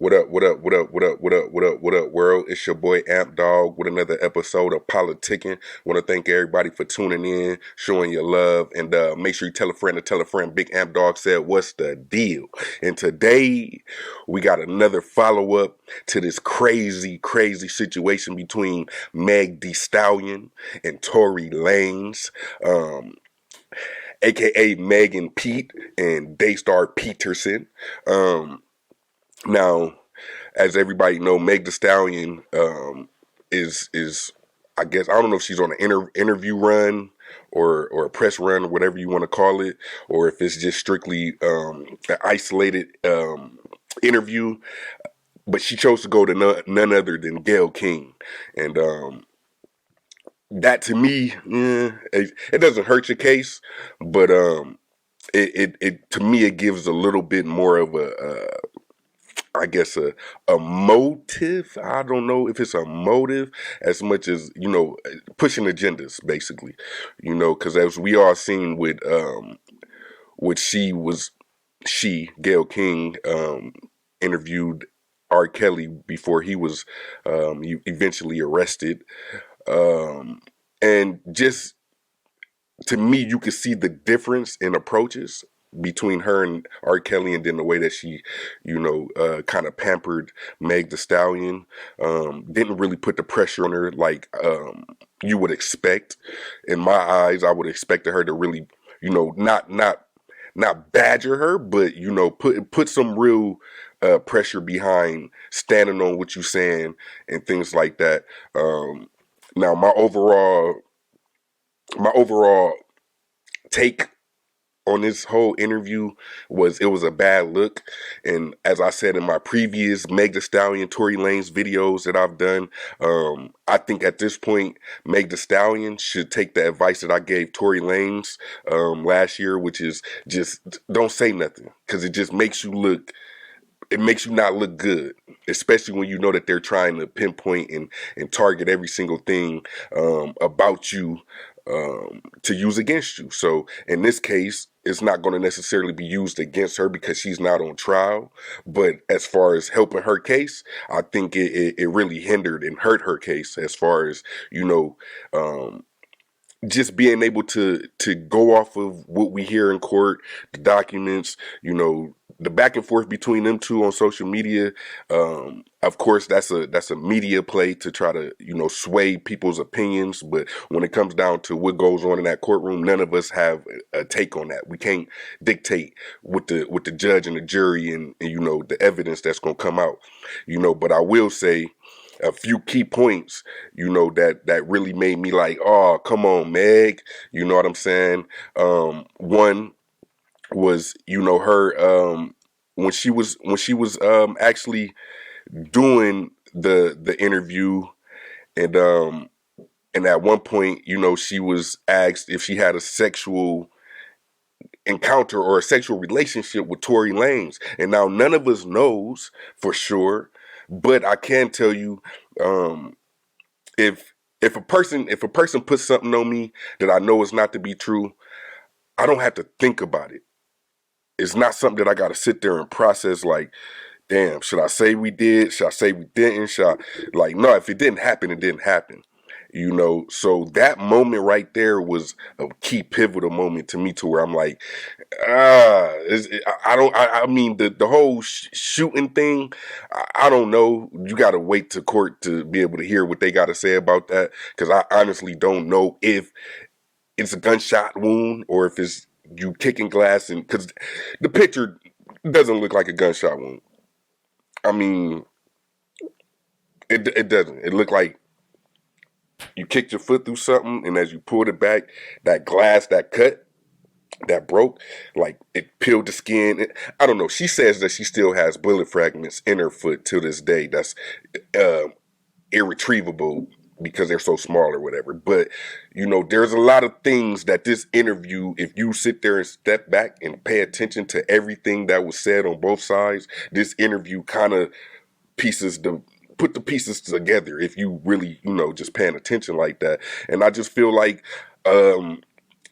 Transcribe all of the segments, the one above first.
What up, what up, what up, what up, what up, what up, what up, world? It's your boy Amp Dog with another episode of Politicking. Want to thank everybody for tuning in, showing your love, and make sure you tell a friend to tell a friend. Big Amp Dog said, what's the deal? And today, we got another follow-up to this crazy situation between Meg Thee Stallion and Tory Lanez, aka Megan Pete and Daystar Peterson. Now, as everybody know, Meg Thee Stallion is I guess I don't know if she's on an interview run or a press run or whatever you want to call it, or if it's just strictly an isolated interview. But she chose to go to none other than Gayle King, and that to me, it doesn't hurt your case, but it to me it gives a little bit more of a I guess a motive. I don't know if it's a motive as much as pushing agendas, basically. Because as we all seen with Gayle King interviewed R. Kelly before he was eventually arrested, and just to me, you could see the difference in approaches between her and R. Kelly, and then the way that she, kind of pampered Meg Thee Stallion. Didn't really put the pressure on her like you would expect. In my eyes, I would expect her to really, not badger her, but put some real pressure behind standing on what you're saying and things like that. Now, my overall take on this whole interview was it was a bad look. And as I said in my previous Meg Thee Stallion, Tory Lanez videos that I've done, I think at this point, Meg Thee Stallion should take the advice that I gave Tory Lanez last year, which is just don't say nothing, because it makes you not look good, especially when you know that they're trying to pinpoint and target every single thing about you to use against you. So in this case, it's not going to necessarily be used against her because she's not on trial. But as far as helping her case, I think it really hindered and hurt her case as far as, just being able to go off of what we hear in court, the documents, the back and forth between them two on social media. Of course, that's a media play to try to sway people's opinions. But when it comes down to what goes on in that courtroom, none of us have a take on that. We can't dictate what the judge and the jury and the evidence that's going to come out. But I will say a few key points, that really made me like, oh, come on, Meg. You know what I'm saying? One was, her when she was actually doing the interview, and at one point, she was asked if she had a sexual encounter or a sexual relationship with Tory Lanez. And now none of us knows for sure, but I can tell you, if a person puts something on me that I know is not to be true, I don't have to think about it. It's not something that I got to sit there and process like, damn, should I say we did? Should I say we didn't? No, if it didn't happen, it didn't happen. So that moment right there was a key pivotal moment to me, to where I'm like, I mean, the whole shooting thing, I don't know. You got to wait to court to be able to hear what they got to say about that, because I honestly don't know if it's a gunshot wound or if it's you kicking glass, and because the picture doesn't look like a gunshot wound. I mean, it doesn't. It looked like you kicked your foot through something, and as you pulled it back, that glass that cut, that broke, like it peeled the skin. I don't know. She says that she still has bullet fragments in her foot to this day. That's irretrievable because they're so small or whatever. But there's a lot of things that this interview, if you sit there and step back and pay attention to everything that was said on both sides, this interview kind of put the pieces together, if you really just paying attention like that. And I just feel like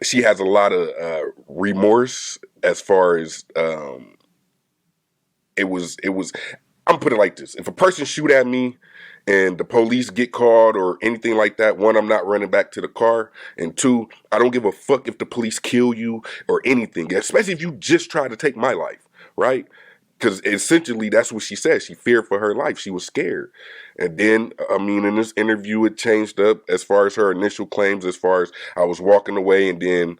she has a lot of remorse as far as it was I'm putting it like this. If a person shoot at me and the police get called or anything like that, one, I'm not running back to the car. And two, I don't give a fuck if the police kill you or anything, especially if you just try to take my life, right? Because essentially that's what she said. She feared for her life. She was scared. And then, I mean, in this interview, it changed up as far as her initial claims, as far as I was walking away and then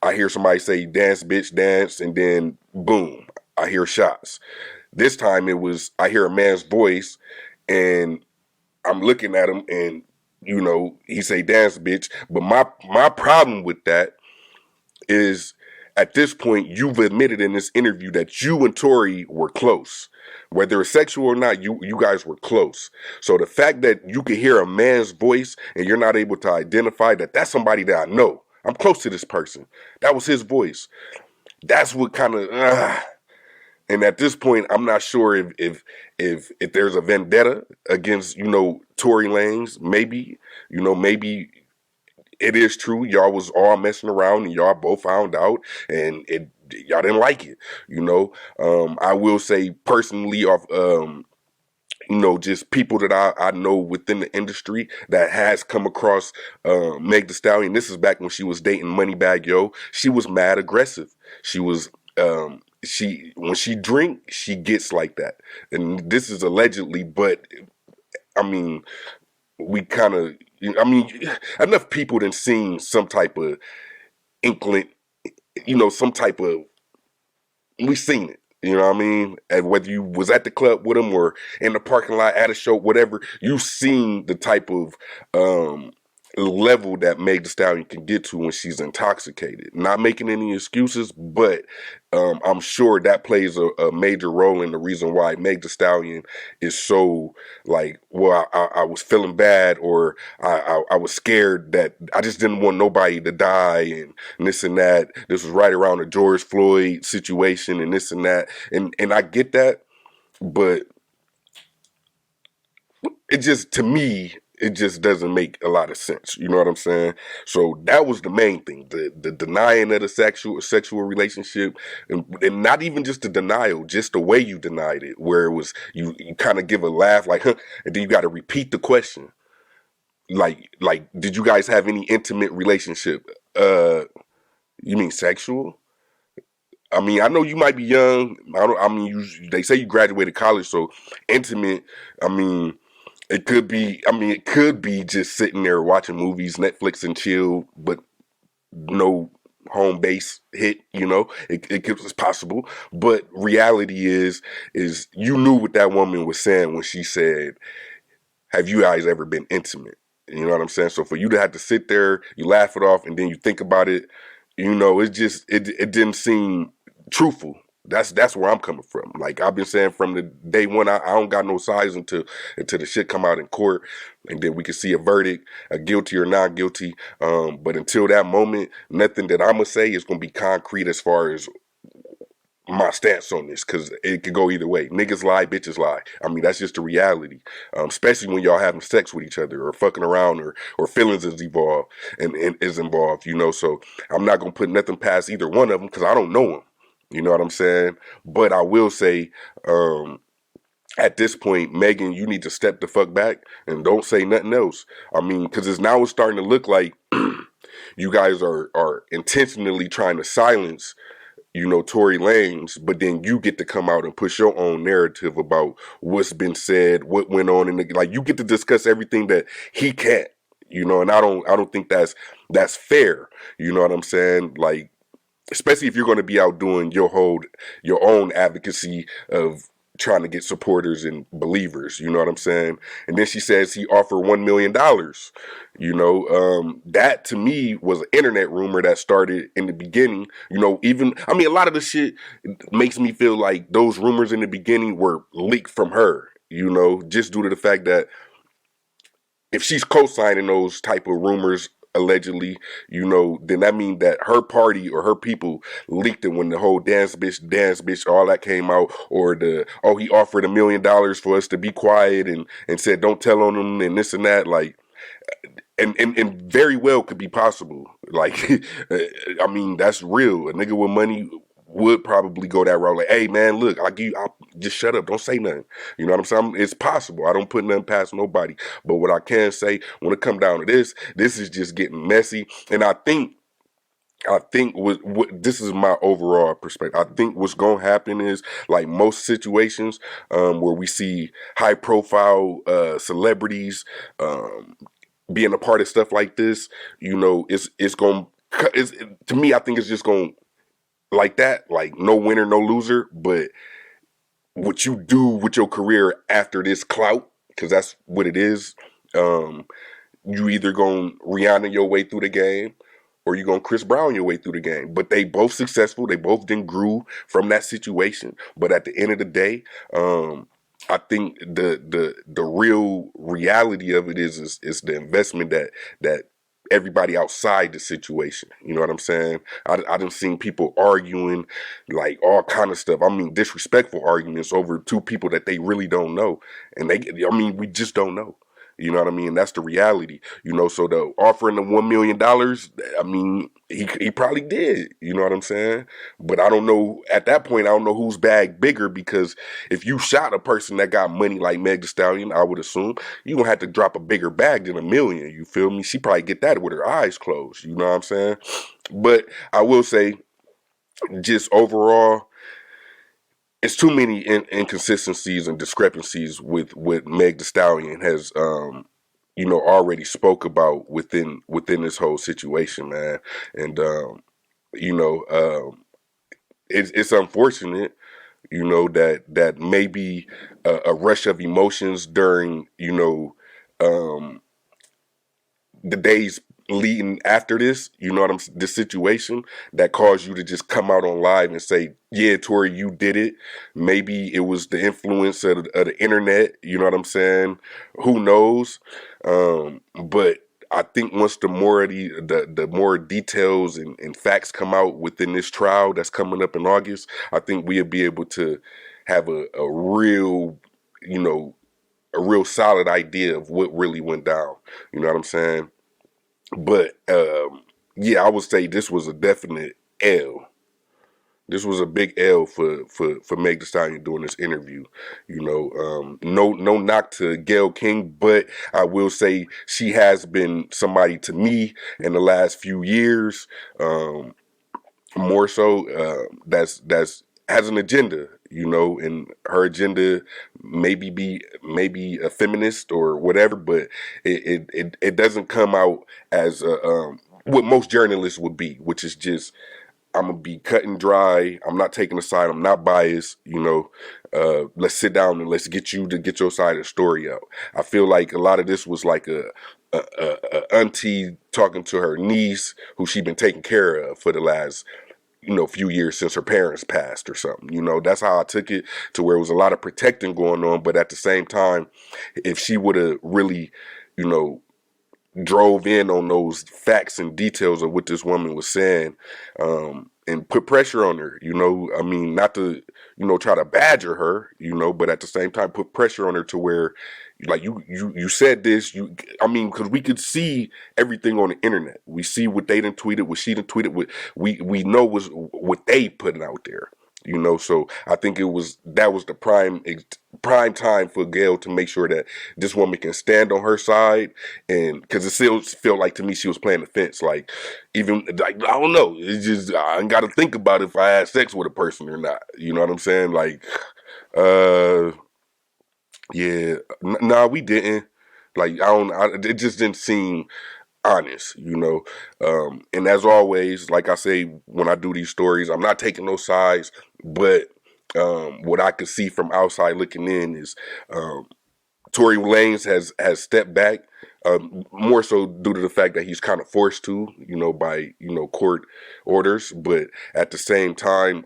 I hear somebody say, dance, bitch, dance. And then boom, I hear shots. This time it was, I hear a man's voice and I'm looking at him and, you know, he say, dance, bitch. But my problem with that is at this point, you've admitted in this interview that you and Tori were close. Whether it's sexual or not, you guys were close. So the fact that you can hear a man's voice and you're not able to identify that that's somebody that I know. I'm close to this person. That was his voice. That's what kind of and at this point, I'm not sure if there's a vendetta against, you know, Tory Lanez. Maybe, you know, maybe it is true. Y'all was all messing around and y'all both found out and y'all didn't like it. You know, I will say personally off, you know, just people that I know within the industry that has come across Meg Thee Stallion. This is back when she was dating Moneybagg Yo. She was mad aggressive. She was she when she drink, she gets like that. And this is allegedly, but I mean, we kind of, I mean, enough people done seen some type of inkling, you know, some type of, we seen it. You know what I mean? And whether you was at the club with them or in the parking lot at a show, whatever, you seen the type of level that Meg Thee Stallion can get to when she's intoxicated. Not making any excuses, but I'm sure that plays a major role in the reason why Meg Thee Stallion is so like, well, I was feeling bad or I was scared that I just didn't want nobody to die and this and that. This was right around the George Floyd situation and this and that. And I get that, but it just, to me, it just doesn't make a lot of sense. You know what I'm saying? So that was the main thing, the denying of the sexual relationship, and not even just the denial, just the way you denied it, where it was you kind of give a laugh like, huh, and then you got to repeat the question, like, did you guys have any intimate relationship? You mean sexual? I mean, I know you might be young. I mean, they say you graduated college, so intimate. I mean, it could be. I mean, it could be just sitting there watching movies, Netflix and chill, but no home base hit. You know, it's possible. But reality is you knew what that woman was saying when she said, "Have you guys ever been intimate?" You know what I'm saying? So for you to have to sit there, you laugh it off, and then you think about it, you know, it didn't seem truthful. That's where I'm coming from. Like I've been saying from the day one, I don't got no size until the shit come out in court, and then we can see a verdict, a guilty or not guilty. But until that moment, nothing that I'm gonna say is gonna be concrete as far as my stance on this, because it could go either way. Niggas lie, bitches lie. I mean, that's just the reality. Especially when y'all having sex with each other or fucking around or feelings is involved and is involved, you know. So I'm not gonna put nothing past either one of them because I don't know them. You know what I'm saying? But I will say, at this point, Megan, you need to step the fuck back and don't say nothing else. I mean, because it's starting to look like you guys are intentionally trying to silence, you know, Tory Lanez, but then you get to come out and push your own narrative about what's been said, what went on, and like you get to discuss everything that he can't, you know. And I don't think that's fair. You know what I'm saying? Like, especially if you're going to be out doing your own advocacy of trying to get supporters and believers, you know what I'm saying? And then she says he offered $1 million. You know, that to me was an internet rumor that started in the beginning. You know, even, I mean, a lot of the shit makes me feel like those rumors in the beginning were leaked from her, you know, just due to the fact that if she's co-signing those type of rumors allegedly, you know, then that means that her party or her people leaked it when the whole dance bitch, all that came out, or he offered $1 million for us to be quiet and said don't tell on them and this and that, like, and very well could be possible. Like, I mean, that's real. A nigga with money would probably go that route. Like, hey man, look, I'll just shut up, don't say nothing. You know what I'm saying? It's possible. I don't put nothing past nobody. But what I can say, when it come down to this is just getting messy. And I think what this is my overall perspective. I think what's gonna happen is, like most situations where we see high profile celebrities being a part of stuff like this, it's going it's to me. I think it's just going like that, like no winner, no loser. But what you do with your career after this clout, because that's what it is. Um, you either gonna Rihanna your way through the game, or you gonna Chris Brown your way through the game. But they both successful. They both then grew from that situation. But at the end of the day, I think the real reality of it is the investment that everybody outside the situation. You know what I'm saying? I done seen people arguing like all kind of stuff. I mean, disrespectful arguments over two people that they really don't know, and we just don't know. You know what I mean? That's the reality. So the offering the $1 million, I mean, he probably did. You know what I'm saying? But I don't know. At that point, I don't know whose bag bigger, because if you shot a person that got money like Meg Thee Stallion, I would assume you gonna have to drop a bigger bag than $1 million. You feel me? She probably get that with her eyes closed. You know what I'm saying? But I will say, just overall, it's too many inconsistencies and discrepancies with what Meg Thee Stallion has already spoke about within this whole situation, man. And you know it's unfortunate, that maybe a rush of emotions during um the days leading after this, this situation, that caused you to just come out on live and say, yeah, Tory, you did it. Maybe it was the influence of the internet, you know what I'm saying? Who knows? But I think once the more the more details and facts come out within this trial that's coming up in August, I think we'll be able to have a real, a real solid idea of what really went down. You know what I'm saying? But yeah, I would say this was a definite L. This was a big L for Meg Thee Stallion doing this interview. No knock to Gayle King, but I will say she has been somebody to me in the last few years, more so, that's has an agenda, and her agenda maybe a feminist or whatever, but it doesn't come out as what most journalists would be, which is just, I'm gonna be cut and dry. I'm not taking a side. I'm not biased. Let's sit down and let's get you to get your side of the story out. I feel like a lot of this was like a auntie talking to her niece who she been taking care of for the last few years since her parents passed or something. That's how I took it, to where it was a lot of protecting going on. But at the same time, if she would have really, you know, drove in on those facts and details of what this woman was saying, and put pressure on her, I mean, not to, try to badger her, but at the same time put pressure on her to where, like, you said this, I mean, because we could see everything on the internet. We see what they done tweeted, what she done tweeted, what we know was what they putting out there. So I think that was the prime time for Gayle to make sure that this woman can stand on her side, and because it still felt like to me she was playing the fence, like, even like, I don't know, it's just, I got to think about if I had sex with a person or not. You know what I'm saying? Like, uh, yeah, nah, we didn't. Like, it just didn't seem honest, and as always, like I say, when I do these stories, I'm not taking no sides, but what I could see from outside looking in is, Tory Lanez has stepped back, more so due to the fact that he's kind of forced to, by court orders. But at the same time,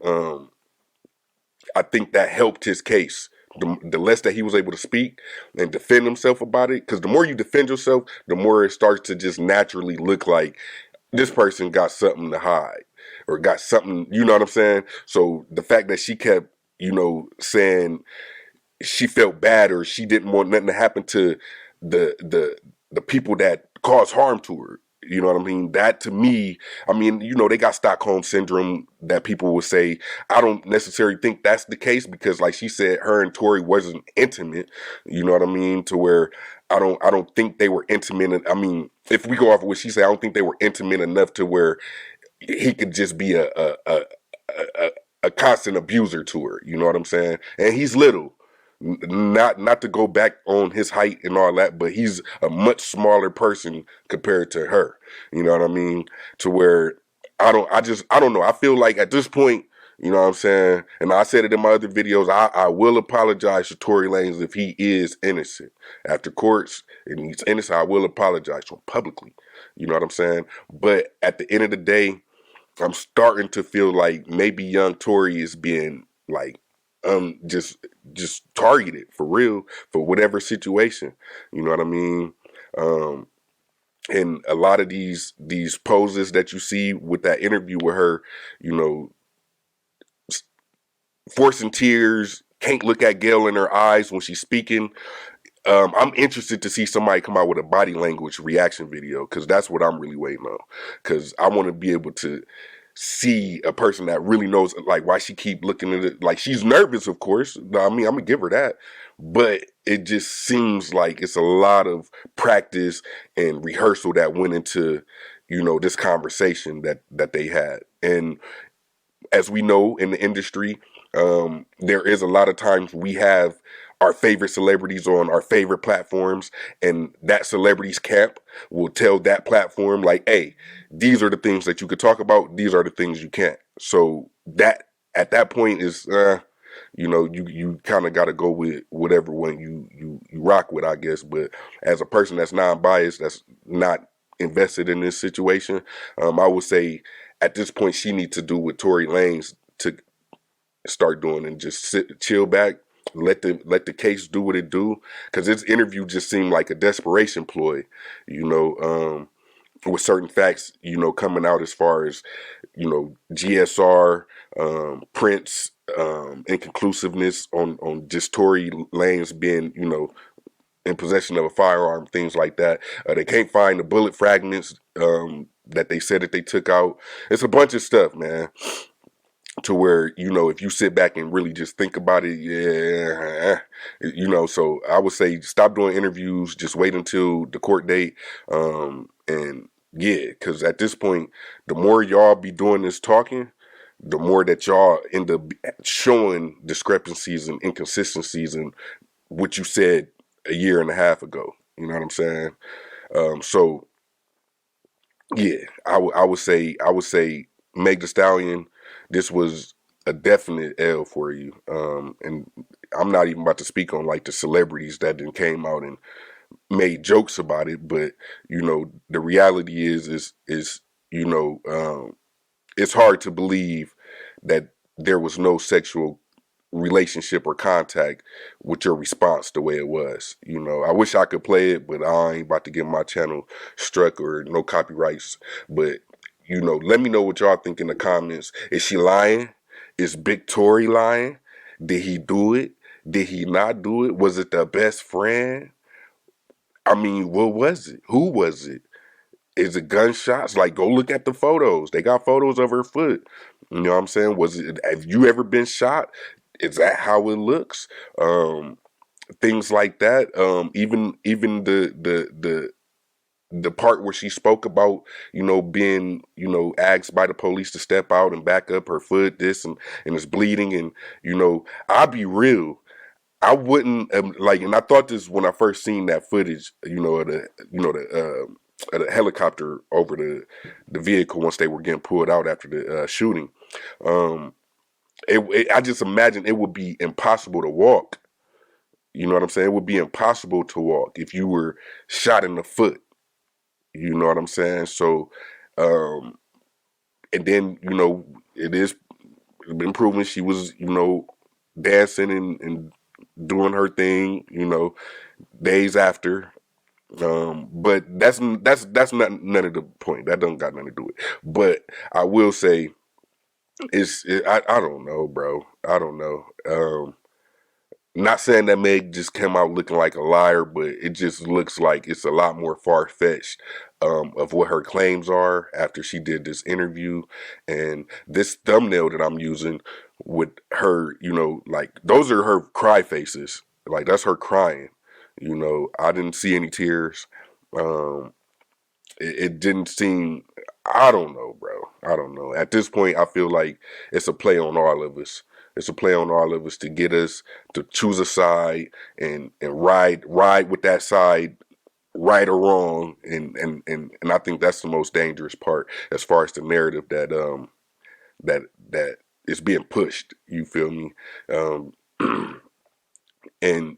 I think that helped his case. The less that he was able to speak and defend himself about it, because the more you defend yourself, the more it starts to just naturally look like this person got something to hide or got something, you know what I'm saying? So the fact that she kept, saying she felt bad or she didn't want nothing to happen to the people that caused harm to her. You know what I mean? That to me, I mean, they got Stockholm syndrome that people would say. I don't necessarily think that's the case because, like she said, her and Tory wasn't intimate. You know what I mean? To where I don't think they were intimate. I mean, if we go off of what she said, I don't think they were intimate enough to where he could just be a, a constant abuser to her. You know what I'm saying? And he's little. Not to go back on his height and all that, but he's a much smaller person compared to her. You know what I mean? To where I don't know. I feel like at this point, you know what I'm saying? And I said it in my other videos, I will apologize to Tory Lanez if he is innocent. After courts and he's innocent, I will apologize to him publicly. You know what I'm saying? But at the end of the day, I'm starting to feel like maybe young Tory is being like just targeted for real for whatever situation. You know what I mean? Um and a lot of these poses that you see with that interview with her, you know, forcing tears, can't look at Gayle in her eyes when she's speaking. I'm interested to see somebody come out with a body language reaction video because that's what I'm really waiting on. Because I want to be able to see a person that really knows like why she keep looking at it. Like she's nervous, of course. I mean, I'm gonna give her that, but it just seems like it's a lot of practice and rehearsal that went into this conversation that they had. And as we know in the industry, there is a lot of times we have our favorite celebrities on our favorite platforms, and that celebrity's camp will tell that platform, like, hey, these are the things that you could talk about, these are the things you can't. So that at that point is you kind of got to go with whatever one you rock with, I guess. But as a person that's non-biased, that's not invested in this situation, I would say at this point she needs to do what Tory Lanez to start doing and just chill back, let the case do what it do. Because this interview just seemed like a desperation ploy, with certain facts, coming out as far as GSR, Prince, inconclusiveness on just Tory Lanez being in possession of a firearm, things like that. They can't find the bullet fragments that they said that they took out. It's a bunch of stuff, man. To where if you sit back and really just think about it, yeah, So I would say stop doing interviews. Just wait until the court date, and yeah, because at this point, the more y'all be doing this talking, the more that y'all end up showing discrepancies and inconsistencies in what you said a year and a half ago. You know what I'm saying? So yeah, I would say Meg Thee Stallion, this was a definite L for you. And I'm not even about to speak on like the celebrities that then came out and made jokes about it, but the reality is it's hard to believe that there was no sexual relationship or contact with your response the way it was. I wish I could play it, but I ain't about to get my channel struck or no copyrights. But let me know what y'all think in the comments. Is she lying? Is Big Tory lying? Did he do it? Did he not do it? Was it the best friend? I mean, what was it? Who was it? Is it gunshots? Like, go look at the photos. They got photos of her foot. You know what I'm saying? Have you ever been shot? Is that how it looks? Things like that. Even the part where she spoke about, being, asked by the police to step out and back up her foot, this and it's bleeding. And, I'll be real. I wouldn't like, and I thought this when I first seen that footage, the helicopter over the vehicle once they were getting pulled out after the shooting. Um, I just imagine it would be impossible to walk. You know what I'm saying? It would be impossible to walk if you were shot in the foot. You know what I'm saying? So, and then it is been proven she was dancing and doing her thing. Days after. But that's not none of the point. That doesn't got nothing to do with it. But I will say I don't know, bro. I don't know. Not saying that Meg just came out looking like a liar, but it just looks like it's a lot more far fetched of what her claims are after she did this interview. And this thumbnail that I'm using with her, like those are her cry faces. Like that's her crying. I didn't see any tears. Um, it didn't seem. I don't know, bro. I don't know. At this point, I feel like it's a play on all of us. It's a play on all of us to get us to choose a side and ride with that side, right or wrong. And I think that's the most dangerous part as far as the narrative that that is being pushed. You feel me? Um, and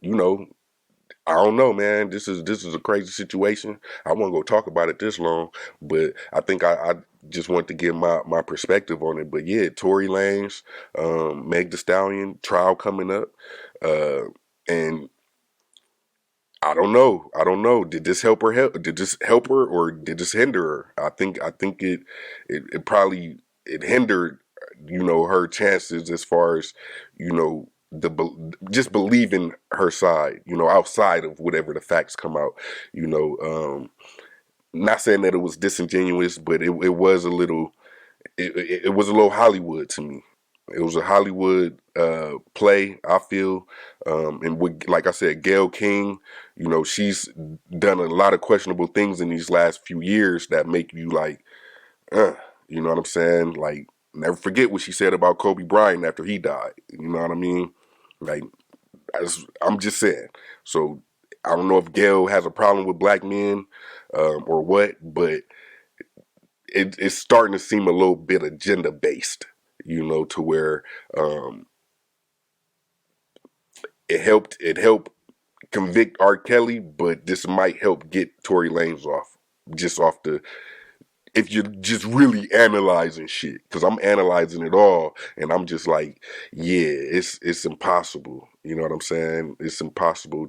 I don't know, man. This is a crazy situation. I won't go talk about it this long, but I think I just want to give my perspective on it. But yeah, Tory Lanez, Meg Thee Stallion trial coming up, uh, and I don't know. I don't know. Did this help her? Did this help her, or did this hinder her? I think it probably it hindered her chances as far as just believing her side. Outside of whatever the facts come out. You know, not saying that it was disingenuous, but it was a little. It was a little Hollywood to me. It was a Hollywood play, I feel. And like I said, Gayle King, she's done a lot of questionable things in these last few years that make you like, uh, you know what I'm saying? Like, never forget what she said about Kobe Bryant after he died. You know what I mean? Like, I'm just saying. So I don't know if Gayle has a problem with black men or what, but it's starting to seem a little bit agenda based, to where um, it helped convict R. Kelly, but this might help get Tory Lanez off, just off the if you're just really analyzing shit, because I'm analyzing it all, and I'm just like, yeah, it's impossible. You know what I'm saying? It's impossible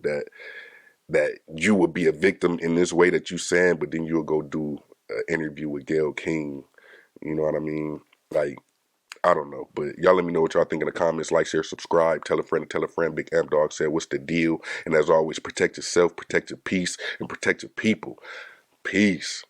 that you would be a victim in this way that you saying, but then you'll go do an interview with Gayle King. You know what I mean? Like, I don't know, but y'all let me know what y'all think in the comments. Like, share, subscribe, tell a friend to tell a friend. Big M Dog said, what's the deal? And as always, protect yourself, protect your peace, and protect your people. Peace.